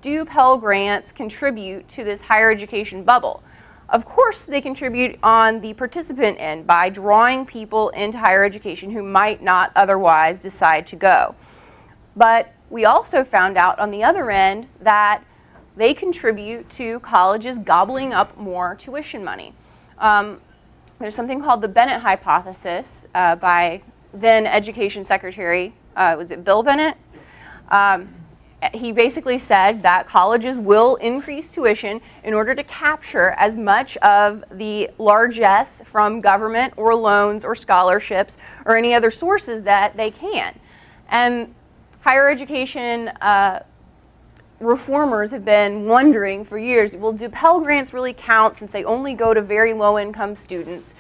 do Pell Grants contribute to this higher education bubble? Of course, they contribute on the participant end by drawing people into higher education who might not otherwise decide to go. But we also found out on the other end that they contribute to colleges gobbling up more tuition money. There's something called the Bennett Hypothesis by then Education Secretary, was it Bill Bennett? He basically said that colleges will increase tuition in order to capture as much of the largesse from government or loans or scholarships or any other sources that they can. And higher education reformers have been wondering for years, well, do Pell Grants really count since they only go to very low-income students?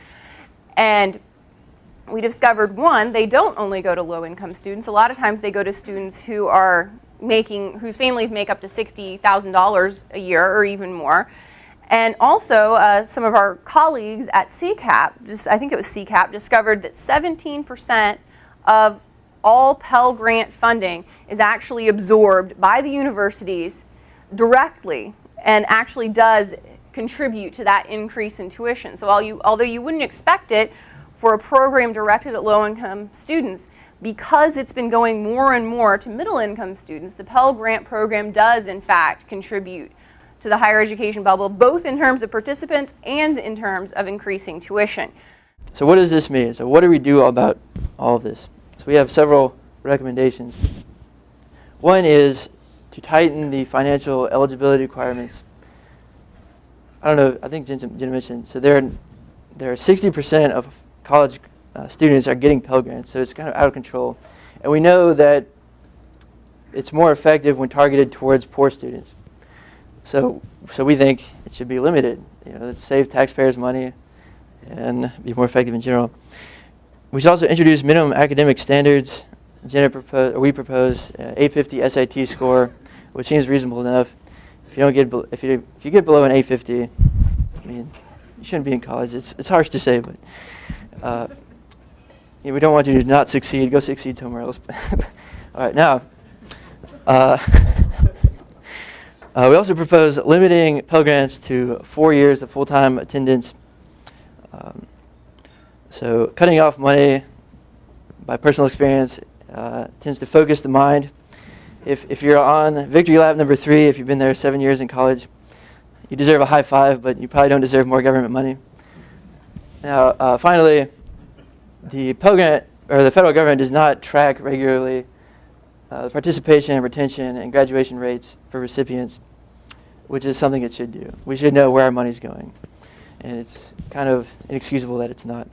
And we discovered, one, they don't only go to low-income students. A lot of times they go to students who are whose families make up to $60,000 a year or even more. And also, some of our colleagues at CCAP, I think it was CCAP, discovered that 17% of all Pell Grant funding is actually absorbed by the universities directly and actually does contribute to that increase in tuition. So although you wouldn't expect it for a program directed at low-income students, because it's been going more and more to middle-income students, the Pell Grant program does, in fact, contribute to the higher education bubble, both in terms of participants and in terms of increasing tuition. So what does this mean? So what do we do about all of this? So we have several recommendations. One is to tighten the financial eligibility requirements. I don't know, I think Jenna mentioned, so there are 60% of college students are getting Pell Grants, so it's kind of out of control. And we know that it's more effective when targeted towards poor students. So we think it should be limited. Let's save taxpayers money and be more effective in general. We should also introduce minimum academic standards. We propose 850 SAT score, which seems reasonable enough. If you get below an 850, I mean, you shouldn't be in college. It's harsh to say, but we don't want you to not succeed. Go succeed somewhere else. All right, now, we also propose limiting Pell Grants to 4 years of full-time attendance. So cutting off money, by personal experience, tends to focus the mind. If you're on victory lap number 3, if you've been there 7 years in college, you deserve a high five, but you probably don't deserve more government money. Now, finally, the Pell Grant, or the federal government, does not track regularly the participation, retention, and graduation rates for recipients, which is something it should do. We should know where our money's going, and it's kind of inexcusable that it's not.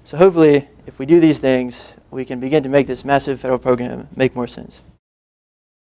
So hopefully, if we do these things, we can begin to make this massive federal program make more sense.